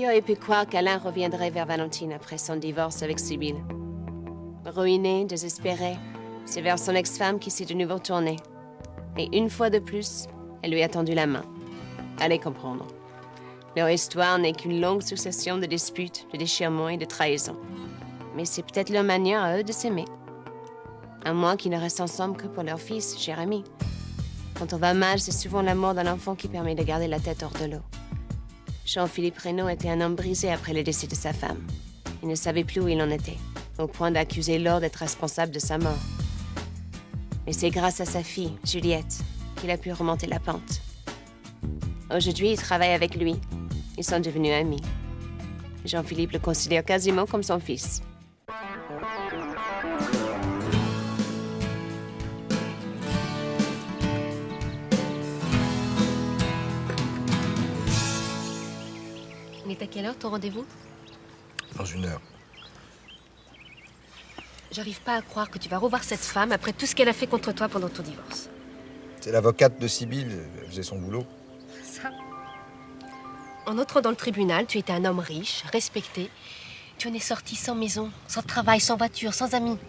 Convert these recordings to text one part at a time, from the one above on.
Qui aurait pu croire qu'Alain reviendrait vers Valentine après son divorce avec Sibylle? Ruiné, désespéré, c'est vers son ex-femme qu'il s'est de nouveau tourné. Et une fois de plus, elle lui a tendu la main. Allez comprendre. Leur histoire n'est qu'une longue succession de disputes, de déchirements et de trahisons. Mais c'est peut-être leur manière à eux de s'aimer. À moins qu'ils ne restent ensemble que pour leur fils, Jérémy. Quand on va mal, c'est souvent la mort d'un enfant qui permet de garder la tête hors de l'eau. Jean-Philippe Reynaud était un homme brisé après le décès de sa femme. Il ne savait plus où il en était, au point d'accuser Laure d'être responsable de sa mort. Mais c'est grâce à sa fille, Juliette, qu'il a pu remonter la pente. Aujourd'hui, il travaille avec lui. Ils sont devenus amis. Jean-Philippe le considère quasiment comme son fils. Il est à quelle heure ton rendez-vous? Dans 1 heure. J'arrive pas à croire que tu vas revoir cette femme après tout ce qu'elle a fait contre toi pendant ton divorce. C'est l'avocate de Sibylle, elle faisait son boulot. Ça. En entrant dans le tribunal, tu étais un homme riche, respecté. Tu en es sorti sans maison, sans travail, sans voiture, sans amis.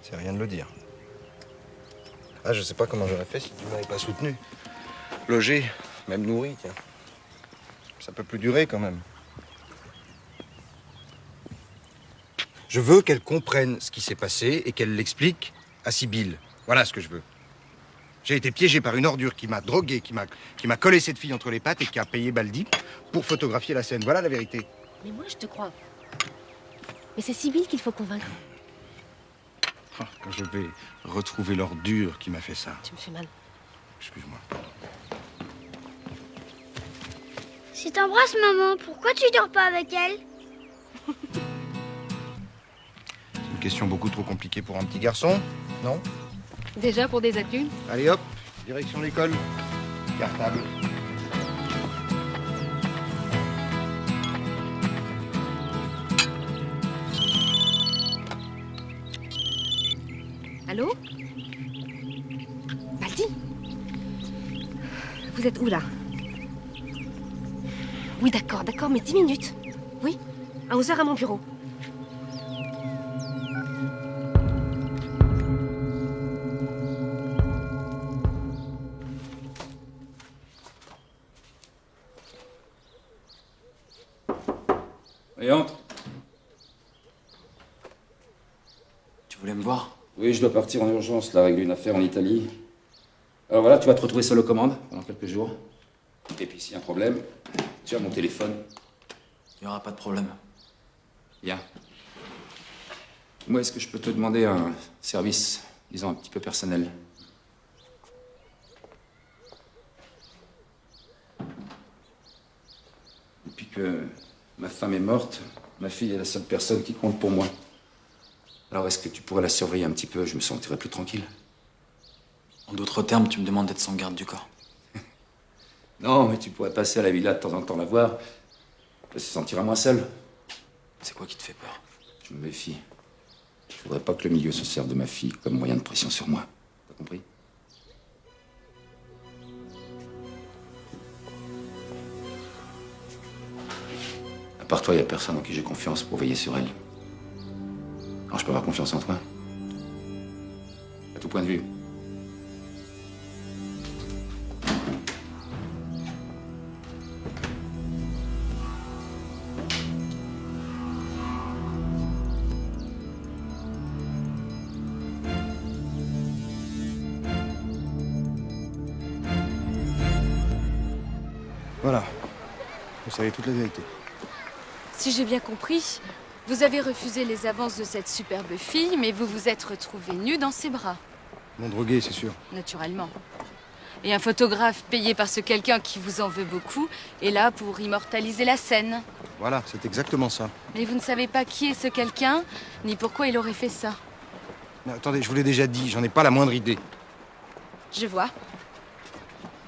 C'est rien de le dire. Ah, je sais pas comment j'aurais fait si tu m'avais pas soutenu. Logé, même nourri, tiens. Ça peut plus durer quand même. Je veux qu'elle comprenne ce qui s'est passé et qu'elle l'explique à Sibylle. Voilà ce que je veux. J'ai été piégé par une ordure qui m'a drogué, qui m'a collé cette fille entre les pattes et qui a payé Baldi pour photographier la scène. Voilà la vérité. Mais moi, je te crois. Mais c'est Sibylle qu'il faut convaincre. Oh, quand je vais retrouver l'ordure qui m'a fait ça. Tu me fais mal. Excuse-moi. Si t'embrasses maman, pourquoi tu dors pas avec elle? C'est une question beaucoup trop compliquée pour un petit garçon, non? Déjà pour des adultes? Allez hop, direction l'école. Cartable. Allô? Baldi? Vous êtes où là? Oui, d'accord, mais 10 minutes. Oui, à 11h à mon bureau. Et entre. Tu voulais me voir? Oui, je dois partir en urgence, là, régler une affaire en Italie. Alors voilà, tu vas te retrouver seul aux commandes pendant quelques jours. Et puis s'il y a un problème, tu as mon téléphone. Il n'y aura pas de problème. Bien. Moi, est-ce que je peux te demander un service, disons, un petit peu personnel? Depuis que ma femme est morte, ma fille est la seule personne qui compte pour moi. Alors, est-ce que tu pourrais la surveiller un petit peu? Je me sentirais plus tranquille. En d'autres termes, tu me demandes d'être son garde du corps. Non, mais tu pourrais passer à la villa de temps en temps la voir. Elle se sentira moins seule. C'est quoi qui te fait peur? Je me méfie. Je voudrais pas que le milieu se serve de ma fille comme moyen de pression sur moi. T'as compris? À part toi, il n'y a personne en qui j'ai confiance pour veiller sur elle. Alors je peux avoir confiance en toi? À tout point de vue. Voilà. Vous savez toute la vérité. Si j'ai bien compris, vous avez refusé les avances de cette superbe fille, mais vous vous êtes retrouvé nu dans ses bras. Mon drogué, c'est sûr. Naturellement. Et un photographe payé par ce quelqu'un qui vous en veut beaucoup est là pour immortaliser la scène. Voilà, c'est exactement ça. Mais vous ne savez pas qui est ce quelqu'un, ni pourquoi il aurait fait ça. Mais attendez, je vous l'ai déjà dit, j'en ai pas la moindre idée. Je vois.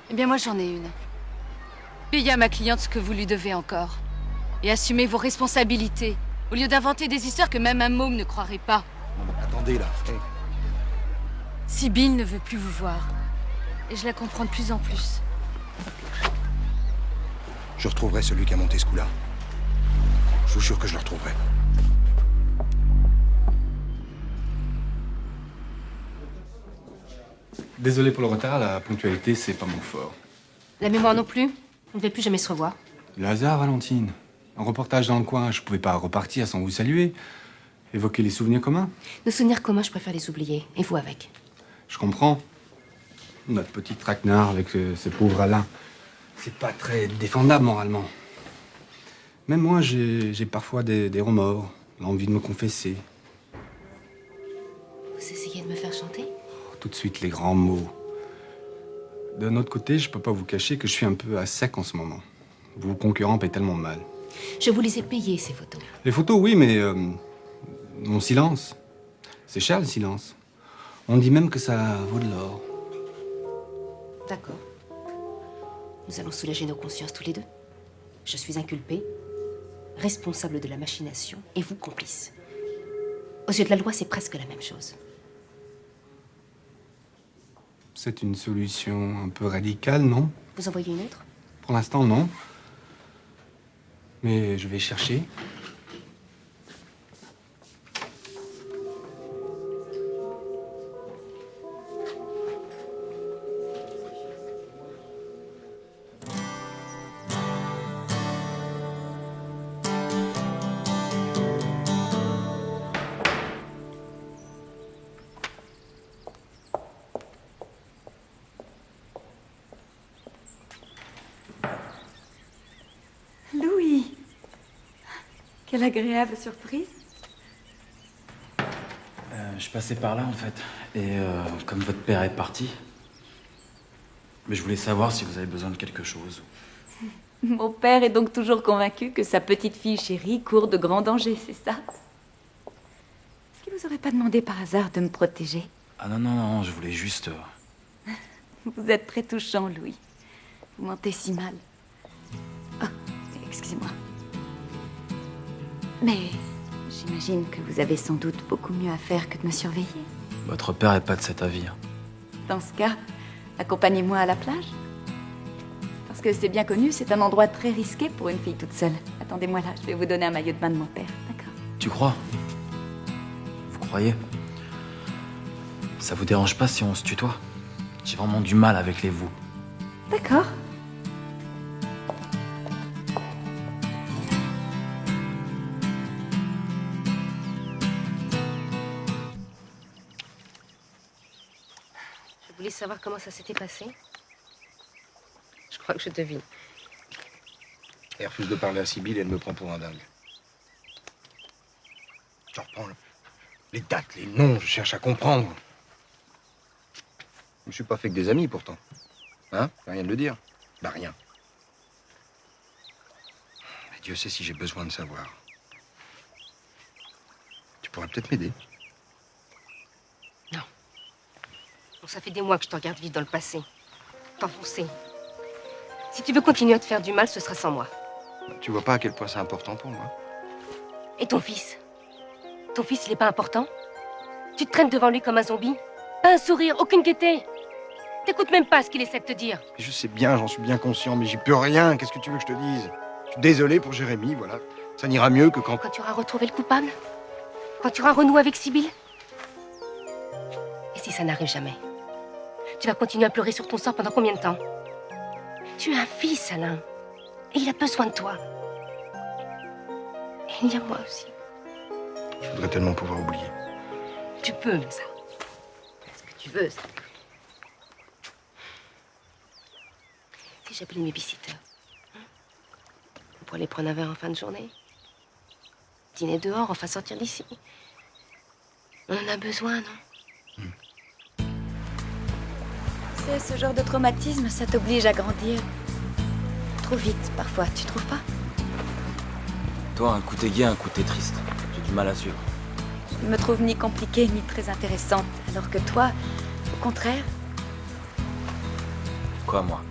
Eh bien, moi, j'en ai une. Payez à ma cliente ce que vous lui devez encore. Et assumez vos responsabilités, au lieu d'inventer des histoires que même un môme ne croirait pas. Non, mais attendez, là. Hey. Sibylle ne veut plus vous voir. Et je la comprends de plus en plus. Je retrouverai celui qui a monté ce coup-là. Je vous jure que je le retrouverai. Désolé pour le retard, la ponctualité, c'est pas mon fort. La mémoire non plus. On ne devait plus jamais se revoir. Le hasard, Valentine. Un reportage dans le coin, je pouvais pas repartir sans vous saluer. Évoquer les souvenirs communs. Nos souvenirs communs, je préfère les oublier. Et vous avec. Je comprends. Notre petit traquenard avec ce pauvre Alain. C'est pas très défendable moralement. Même moi, j'ai parfois des remords, l'envie de me confesser. Vous essayez de me faire chanter? Tout de suite, les grands mots. D'un autre côté, je peux pas vous cacher que je suis un peu à sec en ce moment. Vos concurrents paient tellement mal. Je vous les ai payées, ces photos. Les photos, oui, mais mon silence. C'est cher, le silence. On dit même que ça vaut de l'or. D'accord. Nous allons soulager nos consciences tous les deux. Je suis inculpée, responsable de la machination, et vous complice. Aux yeux de la loi, c'est presque la même chose. C'est une solution un peu radicale, non? Vous en voyez une autre? Pour l'instant, non. Mais je vais chercher. Louis! Quelle agréable surprise. Je passais par là, en fait. Et comme votre père est parti, mais je voulais savoir si vous avez besoin de quelque chose. Mon père est donc toujours convaincu que sa petite fille chérie court de grands dangers, c'est ça? Est-ce qu'il vous aurait pas demandé par hasard de me protéger? Ah non, non, non, je voulais juste... Vous êtes très touchant, Louis. Vous mentez si mal. Oh, excusez-moi. Mais j'imagine que vous avez sans doute beaucoup mieux à faire que de me surveiller. Votre père est pas de cet avis. Hein. Dans ce cas, accompagnez-moi à la plage. Parce que c'est bien connu, c'est un endroit très risqué pour une fille toute seule. Attendez-moi là, je vais vous donner un maillot de bain de mon père, d'accord? Tu crois? Vous croyez? Ça vous dérange pas si on se tutoie? J'ai vraiment du mal avec les vous. D'accord. Je voulais savoir comment ça s'était passé. Je crois que je devine. Elle refuse de parler à Sibylle et elle me prend pour un dingue. Je reprends les dates, les noms, je cherche à comprendre. Je me suis pas fait que des amis pourtant. Hein? Rien de le dire. Bah rien. Mais Dieu sait si j'ai besoin de savoir. Tu pourrais peut-être m'aider. Non. Bon, ça fait des mois que je te regarde vivre dans le passé. T'enfoncer. Si tu veux continuer à te faire du mal, ce sera sans moi. Tu vois pas à quel point c'est important pour moi? Et ton fils? Ton fils, il est pas important? Tu te traînes devant lui comme un zombie? Pas un sourire, aucune gaieté. T'écoutes même pas ce qu'il essaie de te dire. Je sais bien, j'en suis bien conscient, mais j'y peux rien. Qu'est-ce que tu veux que je te dise? Je suis désolé pour Jérémy, voilà. Ça n'ira mieux que quand... Quand tu auras retrouvé le coupable? Quand tu auras renoué avec Sibylle? Et si ça n'arrive jamais? Tu vas continuer à pleurer sur ton sort pendant combien de temps? Tu as un fils, Alain. Et il a besoin de toi. Et il y a moi aussi. Je voudrais tellement pouvoir oublier. Tu peux, ça. Ce que tu veux, ça. Si j'appelle une babysitter, on pourrait aller prendre un verre en fin de journée. Dîner dehors, enfin sortir d'ici. On en a besoin, non? C'est ce genre de traumatisme, ça t'oblige à grandir. Trop vite, parfois, tu trouves pas? Toi, un coup t'es gai, un coup t'es triste. J'ai du mal à suivre. Je ne me trouve ni compliquée ni très intéressante, alors que toi, au contraire, Quoi, moi?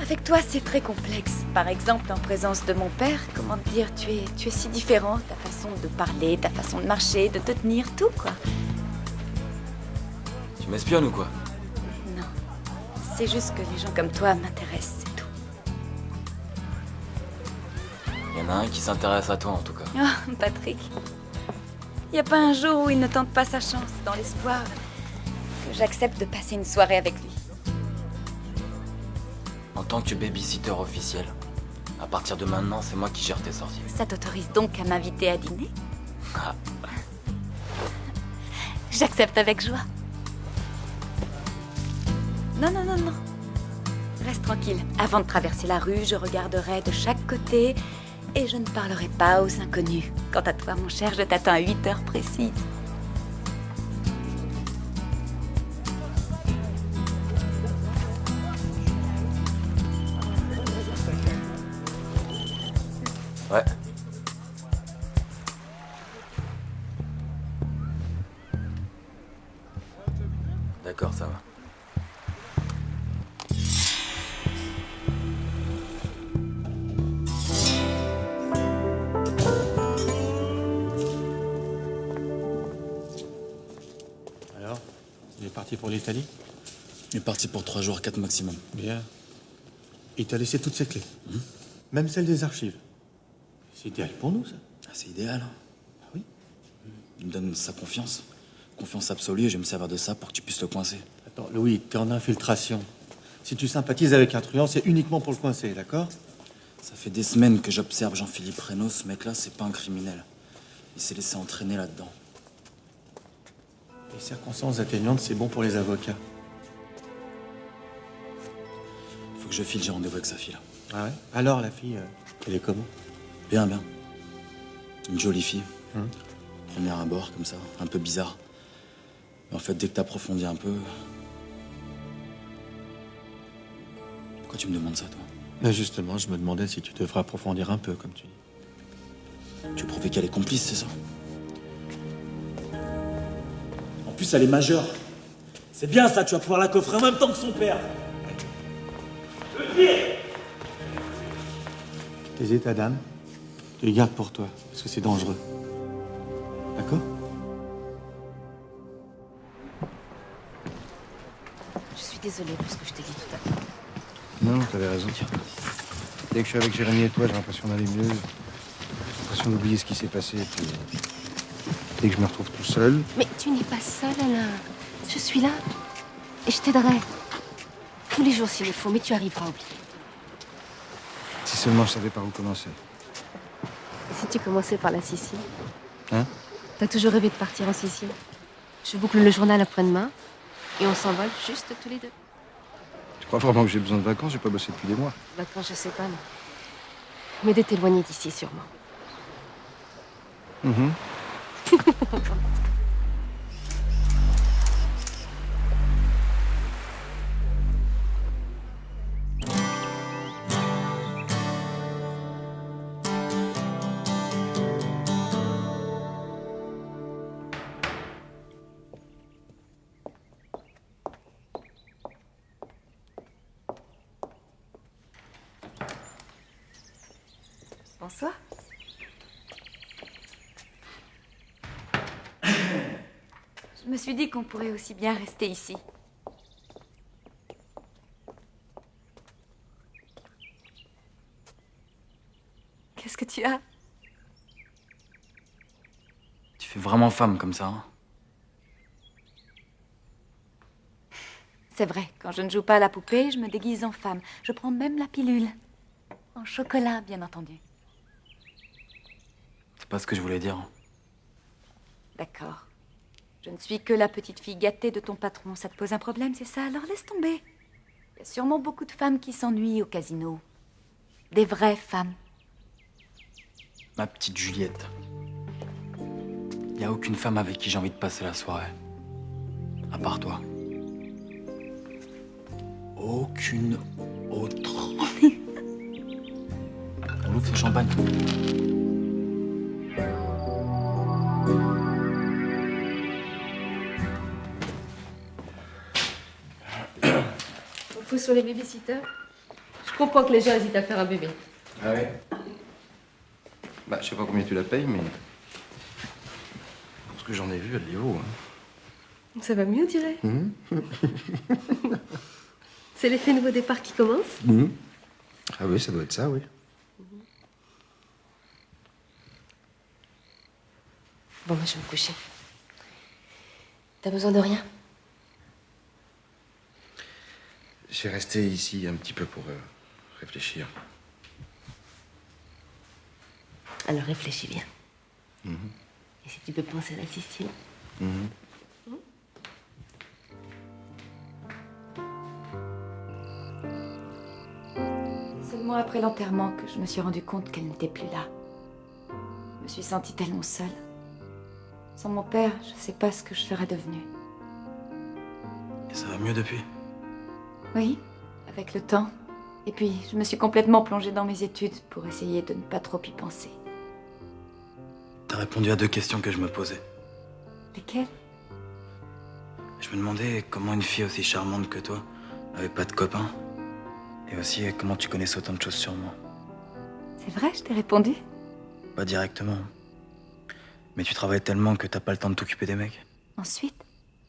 avec toi, c'est très complexe. Par exemple, en présence de mon père, comment te dire, tu es si différent, ta façon de parler, ta façon de marcher, de te tenir, tout, quoi. Tu m'espionnes ou quoi? Non, c'est juste que les gens comme toi m'intéressent, c'est tout. Y a en a un qui s'intéresse à toi, en tout cas. Oh, Patrick. Y a pas un jour où il ne tente pas sa chance, dans l'espoir que j'accepte de passer une soirée avec lui. En tant que babysitter officiel, à partir de maintenant, c'est moi qui gère tes sorties. Ça t'autorise donc à m'inviter à dîner? J'accepte avec joie. Non, non, non, non. Reste tranquille. Avant de traverser la rue, je regarderai de chaque côté et je ne parlerai pas aux inconnus. Quant à toi, mon cher, je t'attends à 8 heures précises. Ouais. D'accord, ça va. Alors, il est parti pour l'Italie? Il est parti pour 3 jours, 4 maximum. Bien. Il t'a laissé toutes ses clés. Même celles des archives. C'est idéal pour nous, ça. Ah, c'est idéal. Ah oui. Il me donne sa confiance. Confiance absolue et je vais me servir de ça pour que tu puisses le coincer. Attends, Louis, t'es en infiltration. Si tu sympathises avec un truand, c'est uniquement pour le coincer, d'accord? Ça fait des semaines que j'observe Jean-Philippe Reynaud. Ce mec-là, c'est pas un criminel. Il s'est laissé entraîner là-dedans. Les circonstances atténuantes, c'est bon pour les avocats. Faut que je file, j'ai rendez-vous avec sa fille, là. Ah ouais? Alors, la fille, elle est comment? Bien, bien. Une jolie fille. Hum. Première abord, comme ça, un peu bizarre. Mais en fait, dès que t'approfondis un peu... Pourquoi tu me demandes ça, toi? Ben justement, je me demandais si tu devrais approfondir un peu, comme tu dis. Tu veux prouver qu'elle est complice, c'est ça? En plus, elle est majeure. C'est bien ça, tu vas pouvoir la coffrer en même temps que son père. Tes états d'âme, tu les gardes pour toi, parce que c'est dangereux. D'accord? Je suis désolée pour ce que je t'ai dit tout à l'heure. Non, t'avais raison. Dès que je suis avec Jérémy et toi, j'ai l'impression d'aller mieux. J'ai l'impression d'oublier ce qui s'est passé. Puis, dès que je me retrouve tout seul... Mais tu n'es pas seule, Alain. Je suis là. Et je t'aiderai. Tous les jours s'il le faut, mais tu arriveras à oublier. Si seulement je savais par où commencer. Et si tu commençais par la Sicile? Hein? T'as toujours rêvé de partir en Sicile? Je boucle le journal après-demain et on s'envole juste tous les deux. Tu crois vraiment que j'ai besoin de vacances? J'ai pas bossé depuis des mois. Vacances, je sais pas, non. Mais de t'éloigner d'ici, sûrement. Mhm. Bonsoir. Je me suis dit qu'on pourrait aussi bien rester ici. Qu'est-ce que tu as? Tu fais vraiment femme comme ça, hein? C'est vrai, quand je ne joue pas à la poupée, je me déguise en femme. Je prends même la pilule. En chocolat, bien entendu. C'est pas ce que je voulais dire. D'accord. Je ne suis que la petite fille gâtée de ton patron. Ça te pose un problème, c'est ça? Alors laisse tomber. Il y a sûrement beaucoup de femmes qui s'ennuient au casino. Des vraies femmes. Ma petite Juliette. Y a aucune femme avec qui j'ai envie de passer la soirée. À part toi. Aucune autre. On ouvre ce champagne. On pousse sur les babysitters. Je comprends que les gens hésitent à faire un bébé. Ah ouais? Bah, je sais pas combien tu la payes, mais... Pour ce que j'en ai vu, elle les vaut, hein. Ça va mieux, on dirait. C'est l'effet nouveau départ qui commence. Ah oui, ça doit être ça, oui. Bon, moi, je vais me coucher. T'as besoin de rien? Je vais rester ici un petit peu pour réfléchir. Alors réfléchis bien. Et si tu peux penser à la Sicile? Seulement après l'enterrement que je me suis rendu compte qu'elle n'était plus là. Je me suis sentie tellement seule. Sans mon père, je sais pas ce que je serais devenue. Et ça va mieux depuis? Oui, avec le temps. Et puis, je me suis complètement plongée dans mes études pour essayer de ne pas trop y penser. T'as répondu à 2 questions que je me posais. Lesquelles? Je me demandais comment une fille aussi charmante que toi avait pas de copain. Et aussi comment tu connaissais autant de choses sur moi. C'est vrai, je t'ai répondu? Pas directement. Mais tu travailles tellement que t'as pas le temps de t'occuper des mecs. Ensuite?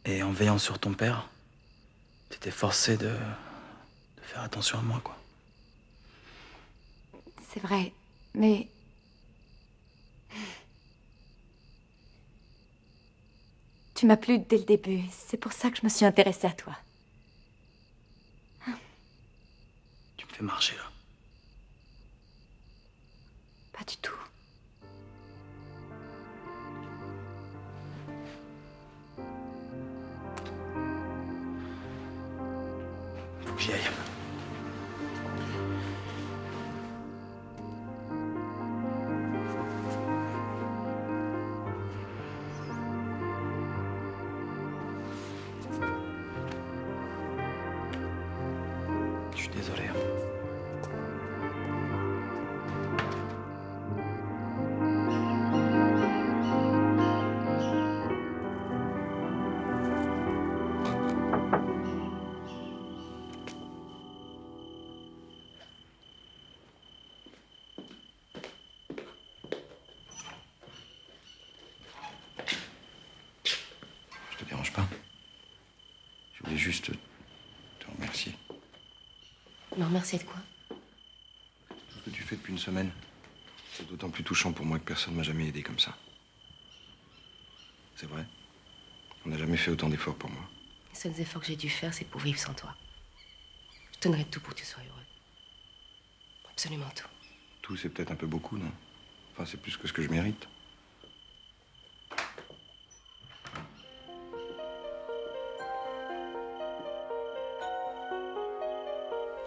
Et en veillant sur ton père, t'étais forcé de faire attention à moi, quoi. C'est vrai, mais... Tu m'as plu dès le début. C'est pour ça que je me suis intéressée à toi. Tu me fais marcher, là. Pas du tout. Faut que j'y aille. Je suis désolé. Je te dérange pas. Je voulais juste te remercier. Me remercier de quoi? Tout ce que tu fais depuis une semaine, c'est d'autant plus touchant pour moi que personne m'a jamais aidé comme ça. C'est vrai. On n'a jamais fait autant d'efforts pour moi. Les seuls efforts que j'ai dû faire, c'est pour vivre sans toi. Je donnerais tout pour que tu sois heureux. Absolument tout. Tout, c'est peut-être un peu beaucoup, non? Enfin, c'est plus que ce que je mérite.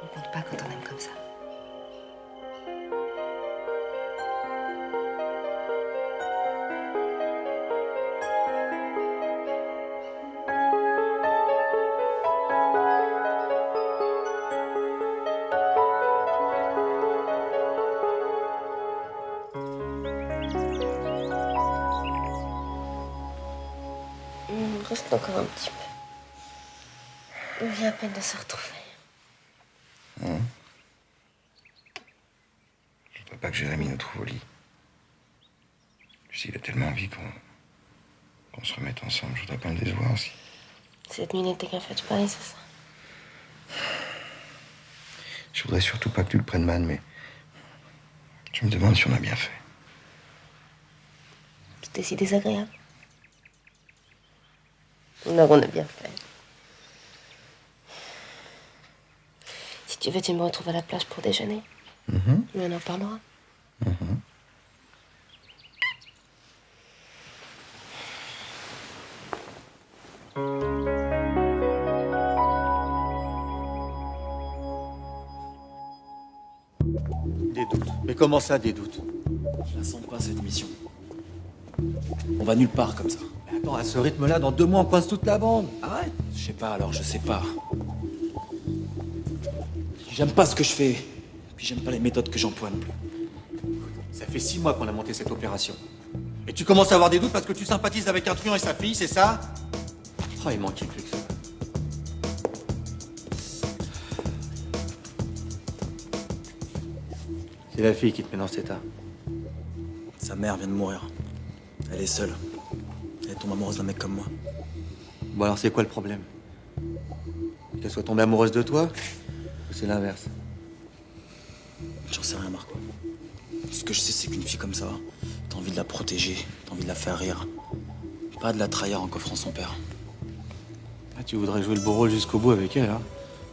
On compte pas quand on aime comme ça. Reste encore un petit peu. On vient à peine de se retrouver. Je voudrais pas que Jérémy nous trouve au lit. Lucie, il a tellement envie qu'on se remette ensemble. Je voudrais pas le décevoir aussi. Cette minute t'es qu'un fait de Paris, c'est ça? Je voudrais surtout pas que tu le prennes mal, mais je me demande si on a bien fait. C'était si désagréable. Non, on a bien fait. Si tu veux, tu me retrouves à la plage pour déjeuner. Mais on en parlera. Des doutes. Mais comment ça, des doutes? Je la sens pas, cette mission. On va nulle part comme ça. Mais attends, à ce rythme-là, dans 2 mois, on coince toute la bande. Arrête. Je sais pas, alors je sais pas. J'aime pas ce que je fais. Puis j'aime pas les méthodes que j'emploie non plus. Ça fait 6 mois qu'on a monté cette opération. Et tu commences à avoir des doutes parce que tu sympathises avec un truand et sa fille, c'est ça? Oh, il manquait plus que ça. C'est la fille qui te met dans cet état. Sa mère vient de mourir. Elle est seule. Elle tombe amoureuse d'un mec comme moi. Bon, alors c'est quoi le problème? Qu'elle soit tombée amoureuse de toi? Ou c'est l'inverse? J'en sais rien, Marco. Ce que je sais, c'est qu'une fille comme ça, t'as envie de la protéger, t'as envie de la faire rire. Pas de la trahir en coffrant son père. Ah, tu voudrais jouer le beau rôle jusqu'au bout avec elle, hein?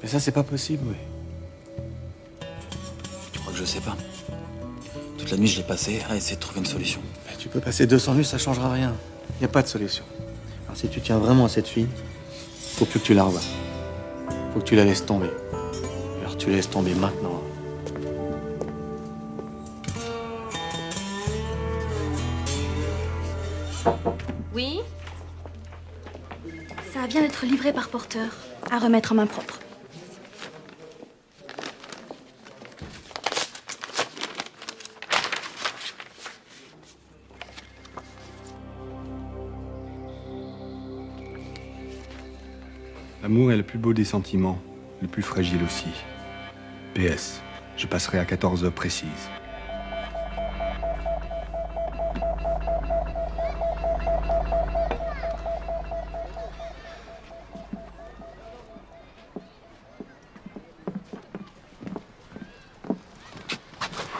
Mais ça, c'est pas possible, oui. Tu crois que je sais pas? Toute la nuit, je l'ai passée à essayer de trouver une solution. Mais tu peux passer 200 nuits, ça changera rien. Y a pas de solution. Alors si tu tiens vraiment à cette fille, faut plus que tu la revoies. Faut que tu la laisses tomber. Alors tu la laisses tomber maintenant. Oui? Ça vient d'être livré par porteur. À remettre en main propre. L'amour est le plus beau des sentiments, le plus fragile aussi. PS, je passerai à 14 heures précises.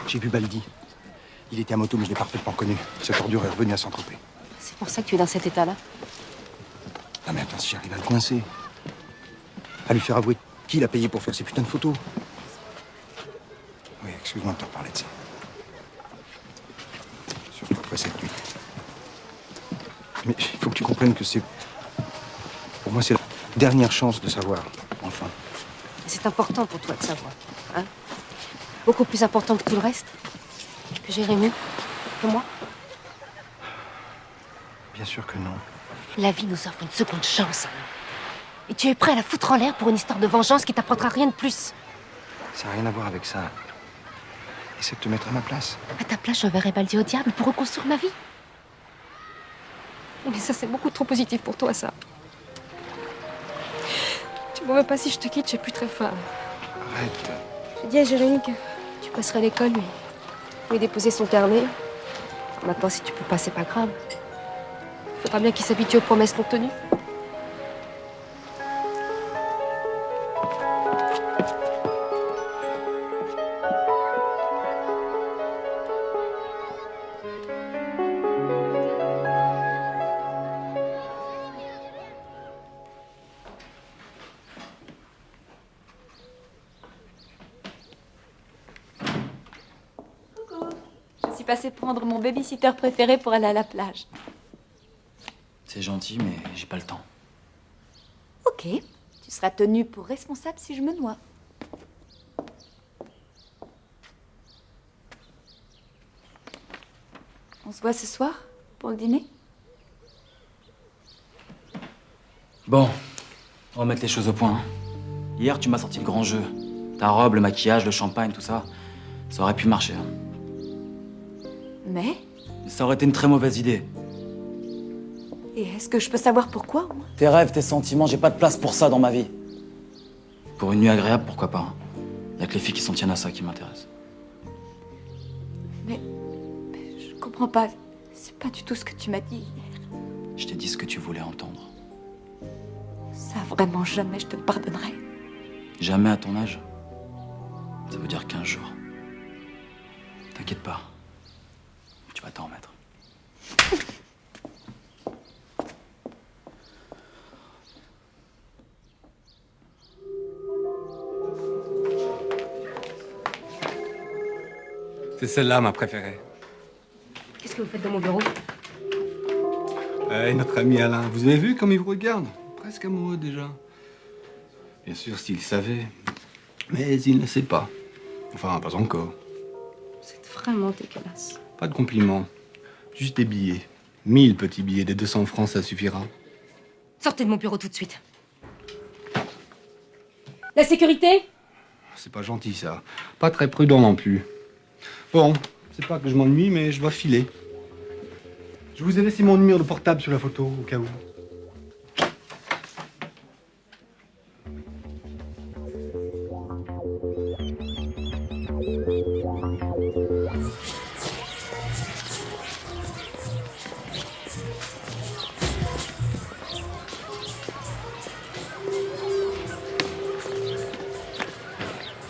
J'ai vu Baldi. Il était à moto, mais je l'ai parfaitement connu. Cette ordure est revenue à Saint-Tropez. C'est pour ça que tu es dans cet état-là? Ah mais attends, si j'arrive à le coincer. À lui faire avouer qui l'a payé pour faire ces putains de photos. Oui, excuse-moi de te reparler de ça. Surtout après cette nuit. Mais il faut que tu comprennes que c'est... Pour moi, c'est la dernière chance de savoir, enfin. C'est important pour toi de savoir, hein? Beaucoup plus important que tout le reste? Que Jérémy? Que moi? Bien sûr que non. La vie nous offre une seconde chance, Alain. Et tu es prêt à la foutre en l'air pour une histoire de vengeance qui t'apportera rien de plus. Ça n'a rien à voir avec ça. Essaie de te mettre à ma place. À ta place, j'enverrai Baldi au diable pour reconstruire ma vie. Mais ça, c'est beaucoup trop positif pour toi, ça. Tu m'en veux pas si je te quitte, j'ai plus très faim. Arrête. J'ai dit à Jérémy que tu passerais à l'école, lui déposer son carnet. Maintenant, si tu peux pas, c'est pas grave. Faudra bien qu'il s'habitue aux promesses non tenues. Je suis passée prendre mon babysitter préféré pour aller à la plage. C'est gentil, mais j'ai pas le temps. Ok, tu seras tenue pour responsable si je me noie. On se voit ce soir pour le dîner? Bon, on va mettre les choses au point. Hier, tu m'as sorti le grand jeu. Ta robe, le maquillage, le champagne, tout ça. Ça aurait pu marcher. Mais? Ça aurait été une très mauvaise idée. Et est-ce que je peux savoir pourquoi, moi? Tes rêves, tes sentiments, j'ai pas de place pour ça dans ma vie. Pour une nuit agréable, pourquoi pas. Y a que les filles qui s'en tiennent à ça qui m'intéressent. Mais je comprends pas. C'est pas du tout ce que tu m'as dit hier. Je t'ai dit ce que tu voulais entendre. Ça, vraiment, jamais je te le pardonnerai. Jamais à ton âge. Ça veut dire 15 jours. T'inquiète pas. Tu vas t'en remettre. C'est celle-là, ma préférée. Qu'est-ce que vous faites dans mon bureau? Notre ami Alain, vous avez vu comme il vous regarde? Presque amoureux déjà. Bien sûr, s'il savait. Mais il ne sait pas. Enfin, pas encore. C'est vraiment dégueulasse. Pas de compliments. Juste des billets. 1000 petits billets, des 200 francs, ça suffira. Sortez de mon bureau tout de suite. La sécurité? C'est pas gentil, ça. Pas très prudent non plus. Bon, c'est pas que je m'ennuie, mais je dois filer. Je vous ai laissé mon numéro de portable sur la photo, au cas où.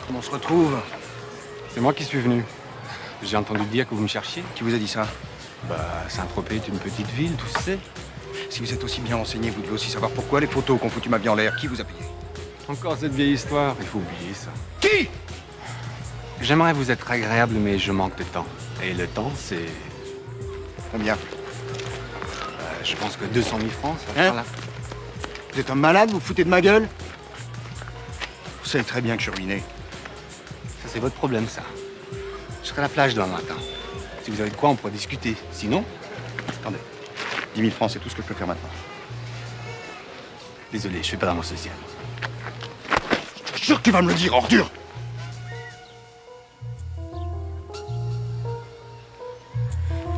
Comment on se retrouve? C'est moi qui suis venu. J'ai entendu dire que vous me cherchiez. Qui vous a dit ça? Bah, Saint-Tropez est une petite ville, tout se sait. Si vous êtes aussi bien renseigné, vous devez aussi savoir pourquoi les photos qu'on foutu ma vie en l'air. Qui vous a payé? Encore cette vieille histoire, il faut oublier ça. Qui? J'aimerais vous être agréable, mais je manque de temps. Et le temps, c'est... Combien? Je pense que 200 000 francs, ça va Hein? faire là. Vous êtes un malade, vous foutez de ma gueule? Vous savez très bien que je suis ruiné. Ça, c'est votre problème, ça. Je serai à la plage demain matin. Si vous avez de quoi, on pourra discuter. Sinon... Attendez. 10 000 francs, c'est tout ce que je peux faire maintenant. Désolé, je fais pas d'amour social. Je suis sûr que tu vas me le dire, ordure!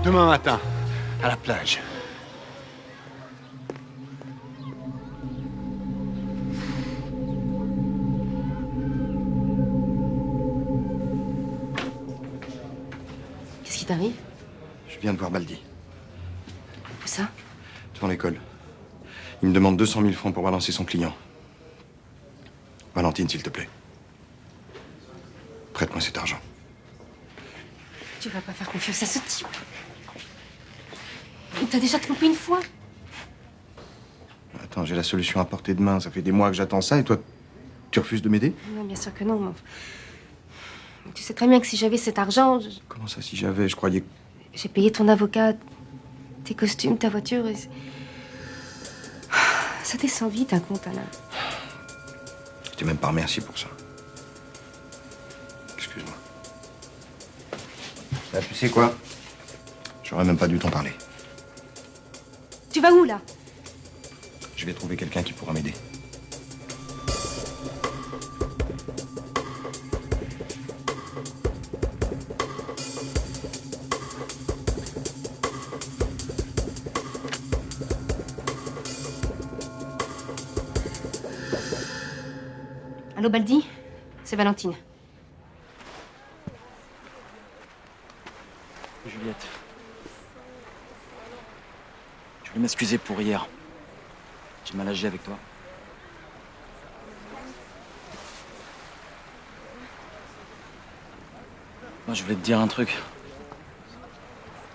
Demain matin, à la plage. Qu'est-ce qui t'arrive? Je viens de voir Baldi, Où ça? devant l'école. Il me demande 200 000 francs pour balancer son client. Valentine, s'il te plaît. Prête-moi cet argent. Tu vas pas faire confiance à ce type. Il t'a déjà trompé une fois. Attends, j'ai la solution à portée de main. Ça fait des mois que j'attends ça et toi, tu refuses de m'aider? Non, bien sûr que non. Mais tu sais très bien que si j'avais cet argent, Comment ça, si j'avais? Je croyais... j'ai payé ton avocat, tes costumes, ta voiture et... Ça descend vite un compte, Alain. Je t'ai même pas remercié pour ça. Excuse-moi. Là, tu sais quoi? J'aurais même pas dû t'en parler. Tu vas où, là? Je vais trouver quelqu'un qui pourra m'aider. Allô, Baldi? C'est Valentine. Juliette. Je voulais m'excuser pour hier. J'ai mal agi avec toi. Moi, je voulais te dire un truc.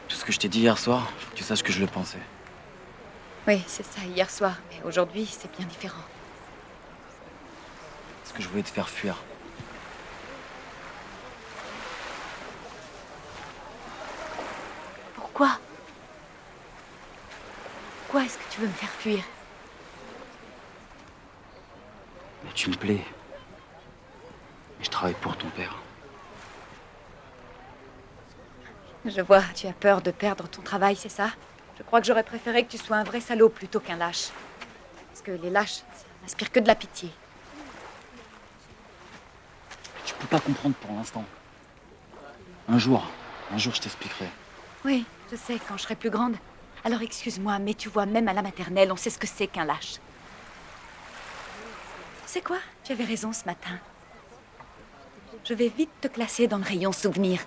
Tout ce que je t'ai dit hier soir, je veux que tu saches que je le pensais. Oui, c'est ça, hier soir. Mais aujourd'hui, c'est bien différent. Parce que je voulais te faire fuir. Pourquoi? Pourquoi est-ce que tu veux me faire fuir? Mais tu me plais. Et je travaille pour ton père. Je vois, tu as peur de perdre ton travail, c'est ça? Je crois que j'aurais préféré que tu sois un vrai salaud plutôt qu'un lâche. Parce que les lâches, ça n'inspire que de la pitié. Tu peux pas comprendre pour l'instant. Un jour, je t'expliquerai. Oui, je sais, quand je serai plus grande. Alors excuse-moi, mais tu vois, même à la maternelle, on sait ce que c'est qu'un lâche. Tu sais quoi? Tu avais raison ce matin. Je vais vite te classer dans le rayon souvenir.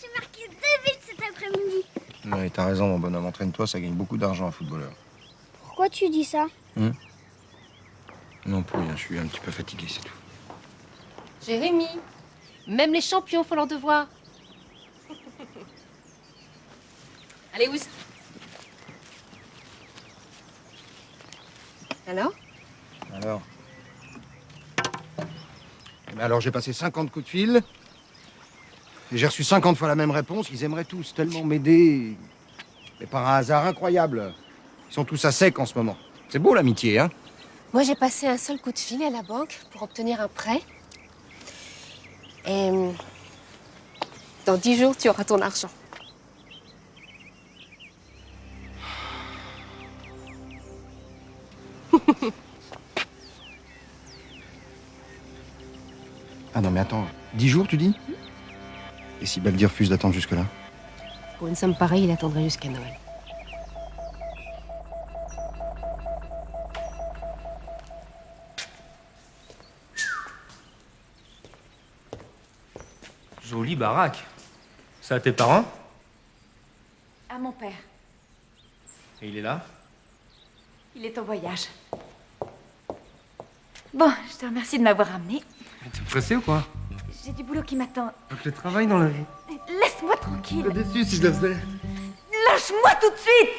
J'ai marqué 2 buts cet après-midi. Ouais, t'as raison, mon bonhomme. Entraîne-toi, ça gagne beaucoup d'argent, un footballeur. Pourquoi tu dis ça? Non plus, hein, je suis un petit peu fatigué, c'est tout. Jérémy, même les champions font leur devoir. Allez, Oust. Alors? Alors, j'ai passé 50 coups de fil. Et j'ai reçu 50 fois la même réponse. Ils aimeraient tous tellement m'aider. Mais par un hasard incroyable. Ils sont tous à sec en ce moment. C'est beau l'amitié, hein? Moi, j'ai passé un seul coup de fil à la banque pour obtenir un prêt. Et dans 10 jours, tu auras ton argent. Ah non, mais attends. 10 jours, tu dis? Et si Baldi refuse d'attendre jusque-là? Pour une somme pareille, il attendrait jusqu'à Noël. Jolie baraque. Ça à tes parents? À mon père. Et il est là? Il est en voyage. Bon, je te remercie de m'avoir amené. T'es pressé ou quoi? J'ai du boulot qui m'attend. Faut que je travaille dans la vie. Laisse-moi tranquille. Je serais déçu si je le faisais. Lâche-moi tout de suite.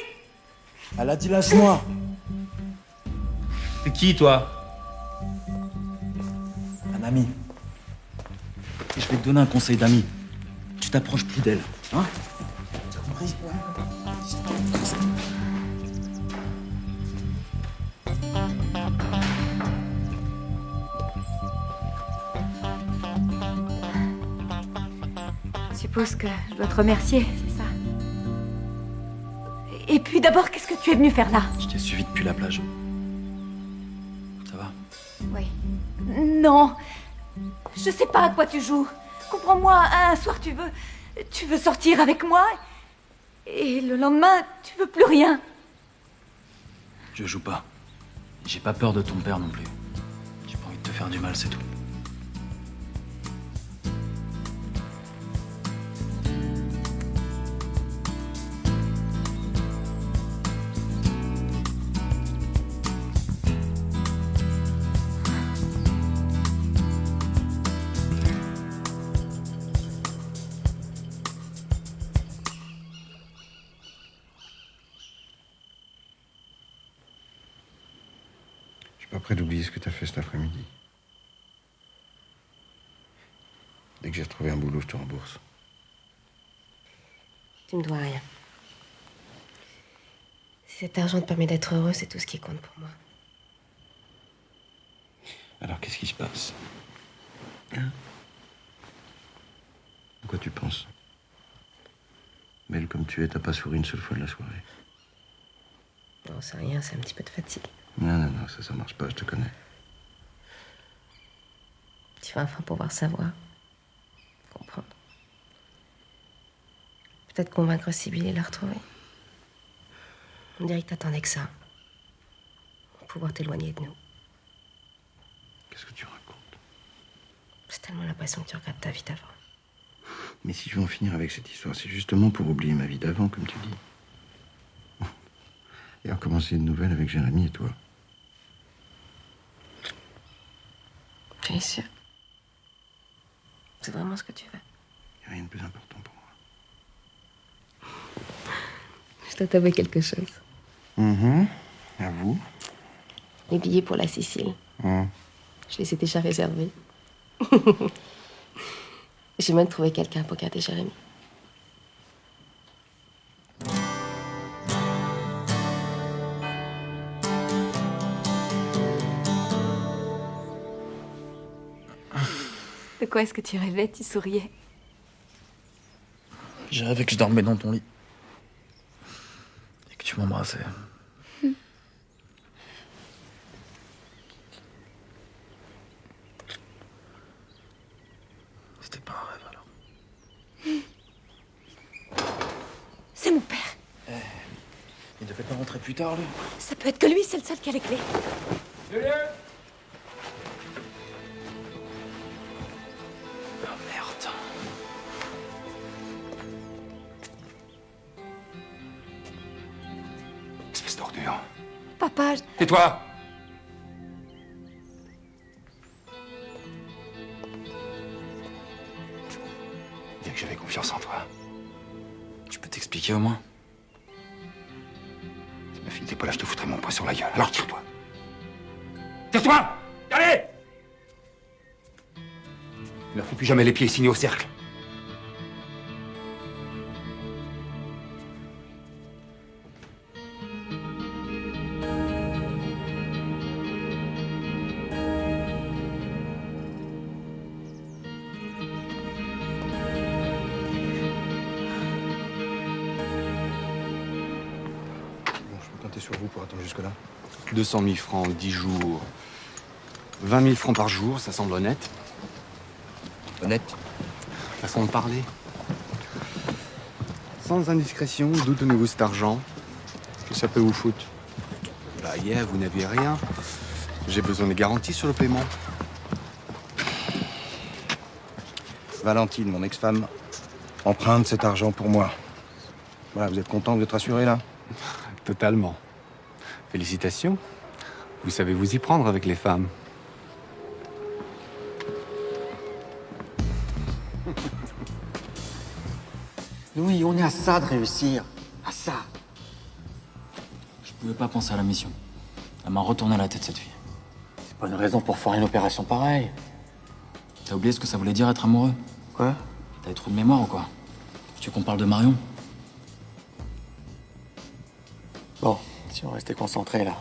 Elle a dit lâche-moi. T'es qui, toi? Un ami. Et je vais te donner un conseil d'ami. Tu t'approches plus d'elle, hein? Tu as compris? Je suppose que je dois te remercier, c'est ça? Et puis d'abord, qu'est-ce que tu es venu faire là? Je t'ai suivi depuis la plage. Ça va? Oui. Non. Je sais pas à quoi tu joues. Comprends-moi, un soir tu veux sortir avec moi et le lendemain tu veux plus rien. Je joue pas. J'ai pas peur de ton père non plus. J'ai pas envie de te faire du mal, c'est tout. Je suis pas prêt d'oublier ce que t'as fait cet après-midi. Dès que j'ai retrouvé un boulot, je te rembourse. Tu me dois rien. Si cet argent te permet d'être heureux, c'est tout ce qui compte pour moi. Alors, qu'est-ce qui se passe? Hein? À quoi tu penses? Belle comme tu es, t'as pas souri une seule fois de la soirée. Non, c'est rien, c'est un petit peu de fatigue. Non, ça marche pas, je te connais. Tu vas enfin pouvoir savoir, comprendre. Peut-être convaincre Sibylle et la retrouver. On dirait que t'attendais que ça. Pour pouvoir t'éloigner de nous. Qu'est-ce que tu racontes? J'ai tellement l'impression que tu regrettes ta vie d'avant. Mais si je veux en finir avec cette histoire, c'est justement pour oublier ma vie d'avant, comme tu dis. Et recommencer une nouvelle avec Jérémy et toi. Tu es sûr? C'est vraiment ce que tu veux? Il n'y a rien de plus important pour moi. Je dois t'avouer quelque chose. À vous? Les billets pour la Sicile. Je les ai déjà réservés. J'ai même trouvé quelqu'un pour garder Jérémy. De quoi est-ce que tu rêvais? Tu souriais. J'ai rêvé que je dormais dans ton lit. Et que tu m'embrassais. C'était pas un rêve alors. C'est mon père. Il devait pas rentrer plus tard, lui. Ça peut être que lui, c'est le seul qui a les clés. Oh merde. Espèce d'ordure. Papa, Tais-toi! Dis que j'avais confiance en toi. Tu peux t'expliquer au moins? Si ma fille n'était pas là, je te foutrais mon poing sur la gueule. Alors tire-toi! Tire-toi! Allez! Ne leur fous plus jamais les pieds signés au cercle. Je peux compter sur vous pour attendre jusque-là. 200 000 francs, 10 jours. 20 000 francs par jour, ça semble honnête. Honnête? Façon de parler. sans indiscrétion, d'où tenez-vous cet argent? Que ça peut vous foutre? Bah, hier, vous n'aviez rien. J'ai besoin de garanties sur le paiement. Valentine, mon ex-femme, emprunte cet argent pour moi. Voilà, vous êtes content de être rassuré, là? Totalement. Félicitations. Vous savez vous y prendre avec les femmes. Louis, on est à ça de réussir. À ça. Je pouvais pas penser à la mission. Elle m'a retourné la tête, cette fille. C'est pas une raison pour foirer une opération pareille. T'as oublié ce que ça voulait dire être amoureux? Quoi? T'as des trous de mémoire ou quoi? Tu veux qu'on parle de Marion? Bon, si on restait concentré là.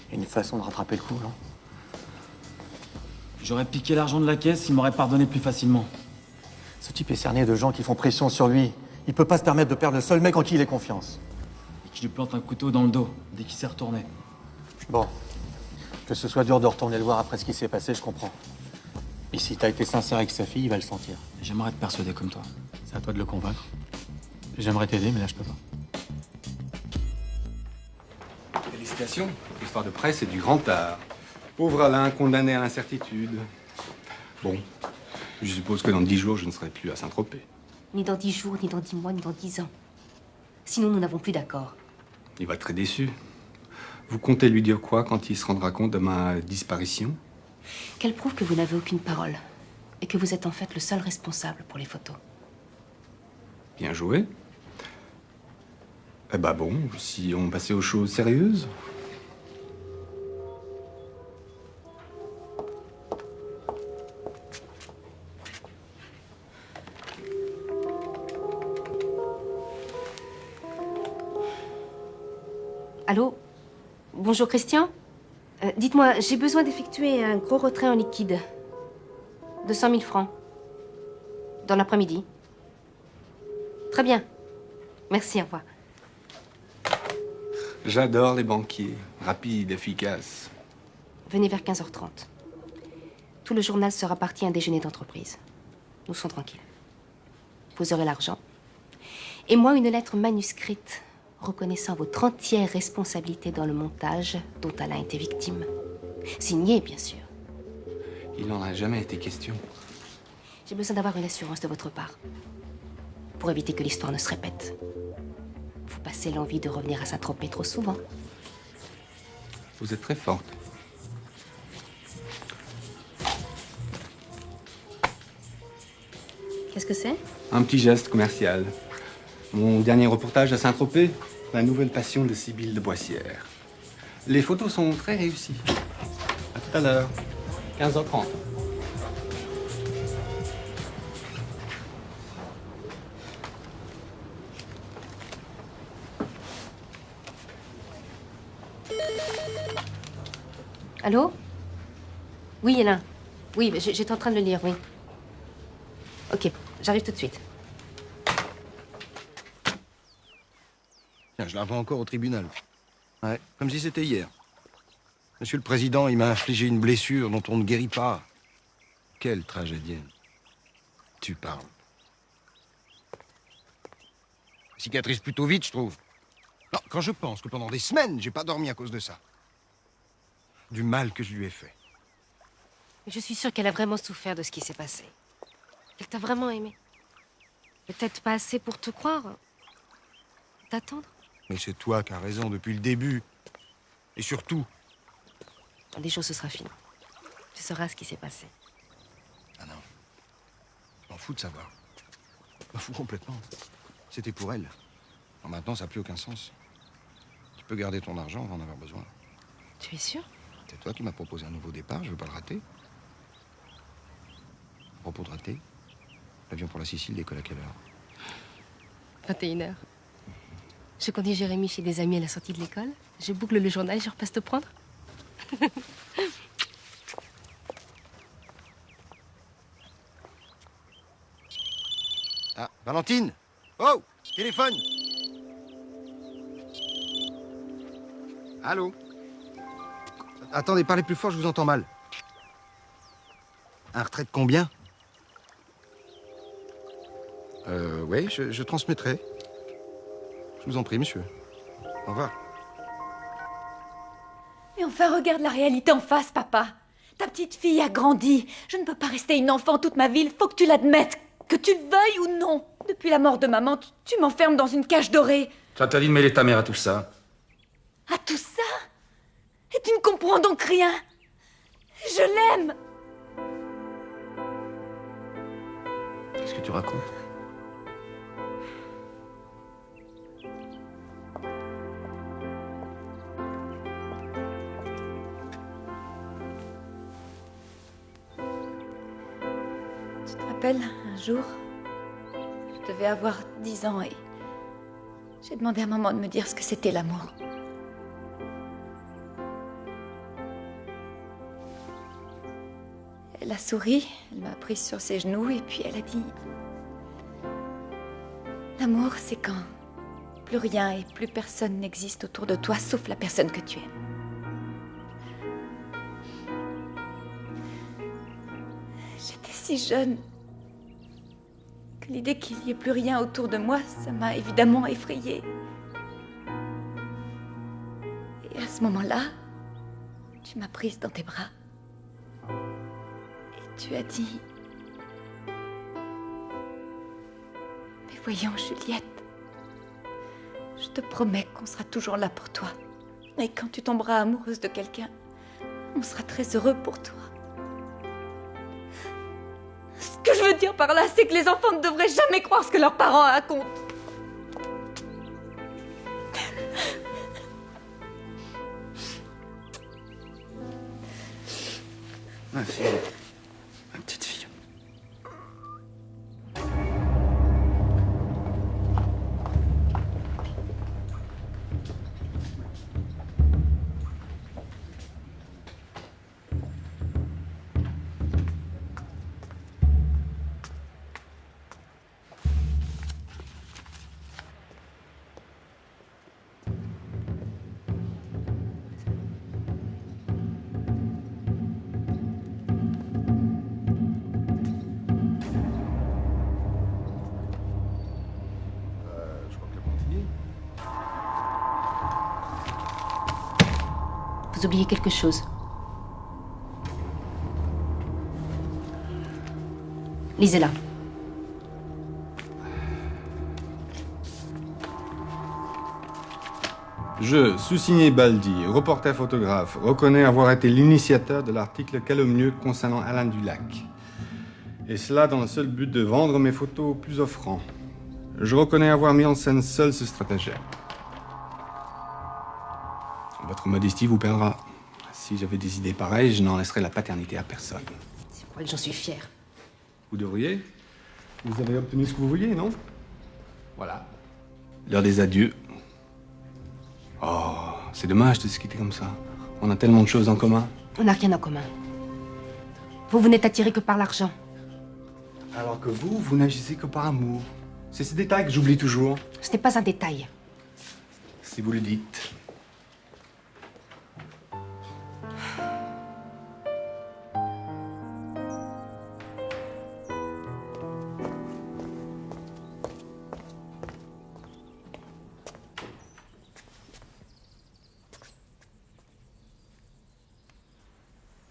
Il y a une façon de rattraper le coup, non? J'aurais piqué l'argent de la caisse, il m'aurait pardonné plus facilement. Ce type est cerné de gens qui font pression sur lui. Il peut pas se permettre de perdre le seul mec en qui il ait confiance. Et qui lui plante un couteau dans le dos, dès qu'il s'est retourné. Bon. Que ce soit dur de retourner le voir après ce qui s'est passé, je comprends. Et si t'as été sincère avec sa fille, il va le sentir. J'aimerais être persuadé comme toi. C'est à toi de le convaincre. J'aimerais t'aider, mais là, je peux pas. Félicitations. L'histoire de presse est du grand art. Pauvre Alain, condamné à l'incertitude. Bon, je suppose que dans 10 jours, je ne serai plus à Saint-Tropez. Ni dans 10 jours, ni dans 10 mois, ni dans 10 ans. Sinon, nous n'avons plus d'accord. Il va être très déçu. Vous comptez lui dire quoi quand il se rendra compte de ma disparition? Qu'elle prouve que vous n'avez aucune parole. Et que vous êtes en fait le seul responsable pour les photos. Bien joué. Eh ben bon, si on passait aux choses sérieuses. Allô? Bonjour Christian? Dites-moi, j'ai besoin d'effectuer un gros retrait en liquide. 200 000 francs. Dans l'après-midi. Très bien. Merci, au revoir. J'adore les banquiers. Rapides, efficaces. Venez vers 15h30. Tout le journal sera parti à un déjeuner d'entreprise. Nous sommes tranquilles. Vous aurez l'argent. Et moi, une lettre manuscrite reconnaissant votre entière responsabilité dans le montage dont Alain était victime. Signée, bien sûr. Il n'en a jamais été question. J'ai besoin d'avoir une assurance de votre part. Pour éviter que l'histoire ne se répète. Vous passez l'envie de revenir à Saint-Tropez trop souvent. Vous êtes très forte. Qu'est-ce que c'est? Un petit geste commercial. Mon dernier reportage à Saint-Tropez, la nouvelle passion de Sibylle de Boissière. Les photos sont très réussies. À tout à l'heure, 15h30. Allô? Oui, Alain. Oui, j'étais en train de le lire, oui. Ok, j'arrive tout de suite. Tiens, je la revois encore au tribunal. Ouais, comme si c'était hier. Monsieur le Président, il m'a infligé une blessure dont on ne guérit pas. Quelle tragédienne. Tu parles. Cicatrise plutôt vite, je trouve. Non, quand je pense que pendant des semaines, j'ai pas dormi à cause de ça. Du mal que je lui ai fait. Je suis sûre qu'elle a vraiment souffert de ce qui s'est passé. Elle t'a vraiment aimé. Peut-être pas assez pour te croire. T'attendre. Mais c'est toi qui as raison depuis le début. Et surtout... Les choses, ce sera fini. Tu sauras ce qui s'est passé. Ah non. Je m'en fous de savoir. Je m'en fous complètement. C'était pour elle. Alors maintenant, ça n'a plus aucun sens. Tu peux garder ton argent, on va en avoir besoin. Tu es sûr? C'est toi qui m'as proposé un nouveau départ, je veux pas le rater. À propos de rater, l'avion pour la Sicile décolle à quelle heure? 21h. Je conduis Jérémy chez des amis à la sortie de l'école. Je boucle le journal et je repasse te prendre. Ah, Valentine! Oh! Téléphone! Allô? Attendez, parlez plus fort, je vous entends mal. Un retrait de combien? Oui, je transmettrai. Je vous en prie, monsieur. Au revoir. Mais enfin, regarde la réalité en face, papa. Ta petite fille a grandi. Je ne peux pas rester une enfant toute ma vie. Il faut que tu l'admettes. Que tu le veuilles ou non. Depuis la mort de maman, tu m'enfermes dans une cage dorée. Ça t'a dit de mêler ta mère à tout ça? À tout ça? Et tu ne comprends donc rien. Je l'aime. Qu'est-ce que tu racontes? Tu te rappelles, un jour, je devais avoir 10 ans et j'ai demandé à maman de me dire ce que c'était l'amour. Elle a souri, elle m'a prise sur ses genoux et puis elle a dit... L'amour, c'est quand plus rien et plus personne n'existe autour de toi sauf la personne que tu aimes. J'étais si jeune que l'idée qu'il n'y ait plus rien autour de moi, ça m'a évidemment effrayée. Et à ce moment-là, tu m'as prise dans tes bras. Et tu as dit... Mais voyons, Juliette, je te promets qu'on sera toujours là pour toi. Et quand tu tomberas amoureuse de quelqu'un, on sera très heureux pour toi. Ce que je veux dire par là, c'est que les enfants ne devraient jamais croire ce que leurs parents racontent. Ma fille, ma petite fille. Vous oubliez quelque chose. Lisez-la. Je, sous-signé Baldi, reporter photographe, reconnais avoir été l'initiateur de l'article calomnieux concernant Alain Dulac. Et cela dans le seul but de vendre mes photos au plus offrant. Je reconnais avoir mis en scène seul ce stratagème. Votre modestie vous perdra. Si j'avais des idées pareilles, je n'en laisserais la paternité à personne. C'est pour que j'en suis fière. Vous devriez. Vous avez obtenu ce que vous vouliez, non? Voilà. L'heure des adieux. Oh, c'est dommage de se quitter comme ça. On a tellement de choses en commun. On n'a rien en commun. Vous n'êtes attiré que par l'argent. Alors que vous n'agissez que par amour. C'est ce détail que j'oublie toujours. Ce n'est pas un détail. Si vous le dites.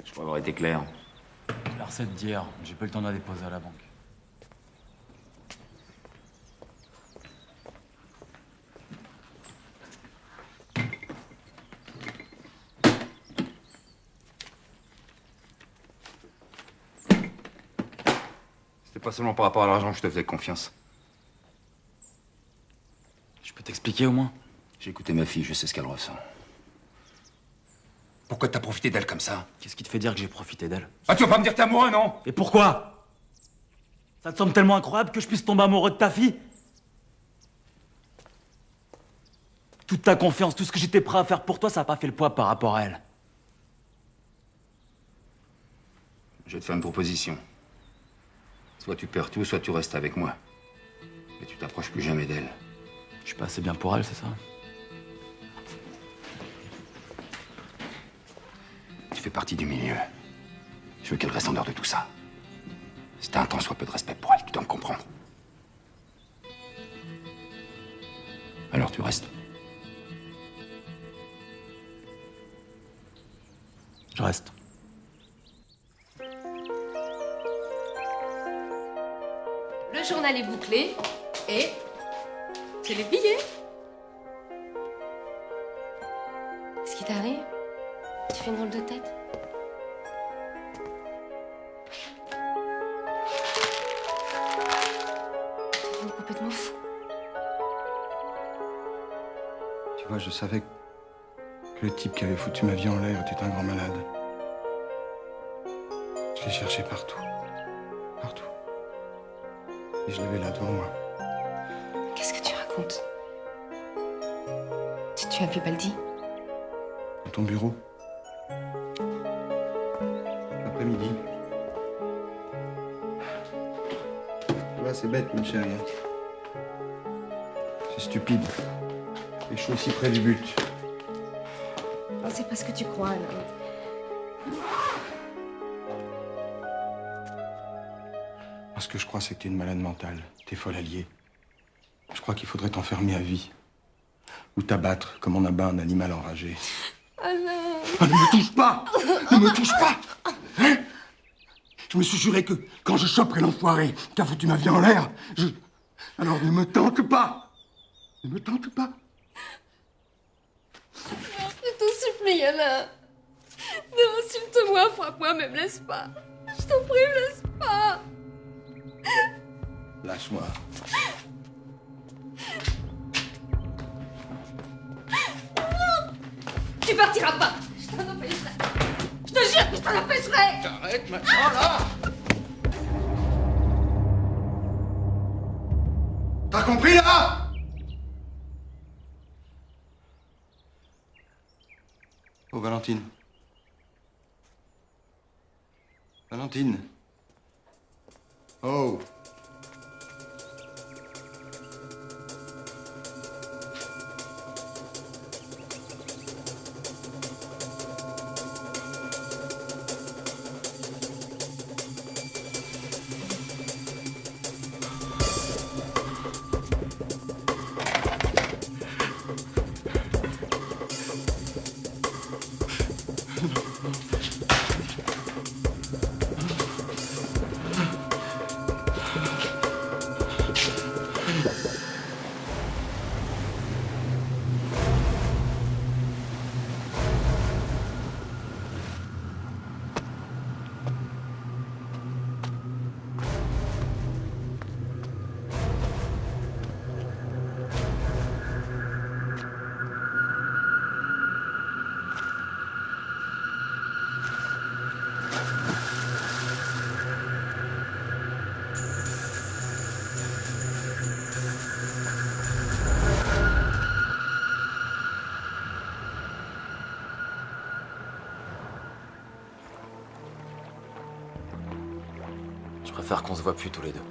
Je crois avoir été clair. La recette d'hier, j'ai pas eu le temps de la déposer à la banque. C'était pas seulement par rapport à l'argent que je te faisais confiance. Je peux t'expliquer au moins? J'ai écouté ma fille, je sais ce qu'elle ressent. Pourquoi t'as profité d'elle comme ça? Qu'est-ce qui te fait dire que j'ai profité d'elle? Ah, tu vas pas me dire que t'es amoureux, non? Et pourquoi? Ça te semble tellement incroyable que je puisse tomber amoureux de ta fille? Toute ta confiance, tout ce que j'étais prêt à faire pour toi, ça n'a pas fait le poids par rapport à elle. Je vais te faire une proposition. Soit tu perds tout, soit tu restes avec moi. Mais tu t'approches plus jamais d'elle. Je suis pas assez bien pour elle, c'est ça? Tu fais partie du milieu. Je veux qu'elle reste en dehors de tout ça. Si t'as un tant soit peu de respect pour elle, tu dois me comprendre. Alors tu restes. Je reste. Le journal est bouclé et j'ai les billets. Qu'est-ce qui t'arrive? Tu fais une drôle de tête? T'es devenu complètement fou. Tu vois, je savais que le type qui avait foutu ma vie en l'air était un grand malade. Je l'ai cherché partout. Partout. Et je l'avais là devant moi. Qu'est-ce que tu racontes? Tu as vu Baldi? Dans ton bureau. L'après-midi. Tu vois, c'est bête, mon chéri. C'est stupide. Échouer si près du but. Oh, c'est pas ce que tu crois, là. Ce que je crois, c'est que t'es une malade mentale. T'es folle alliée. Je crois qu'il faudrait t'enfermer à vie. Ou t'abattre comme on abat un animal enragé. Alain! Ah, ne me touche pas! Ne me touche pas! Hein? Je me suis juré que quand je choperai l'enfoiré qui a foutu ma vie en l'air, alors ne me tente pas! Ne me tente pas! Je t'en supplie, Alain. Non, insulte-moi, frappe-moi, mais me laisse pas. Je t'en prie, me laisse pas. Lâche-moi. Tu partiras pas. Je t'en empêcherai. Je te jure que je t'en empêcherai. Arrête maintenant, là! T'as compris, là? Oh, Valentine. Valentine. Oh. Je préfère qu'on se voit plus tous les deux.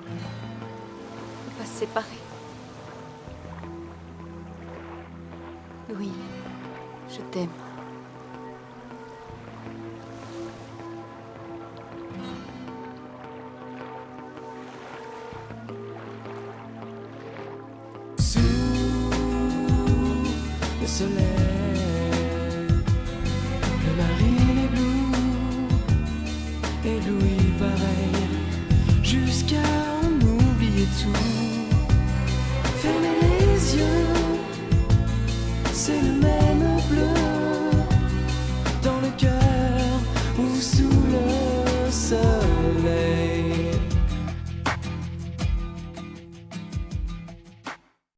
On va se séparer. Oui, je t'aime. Sous le soleil.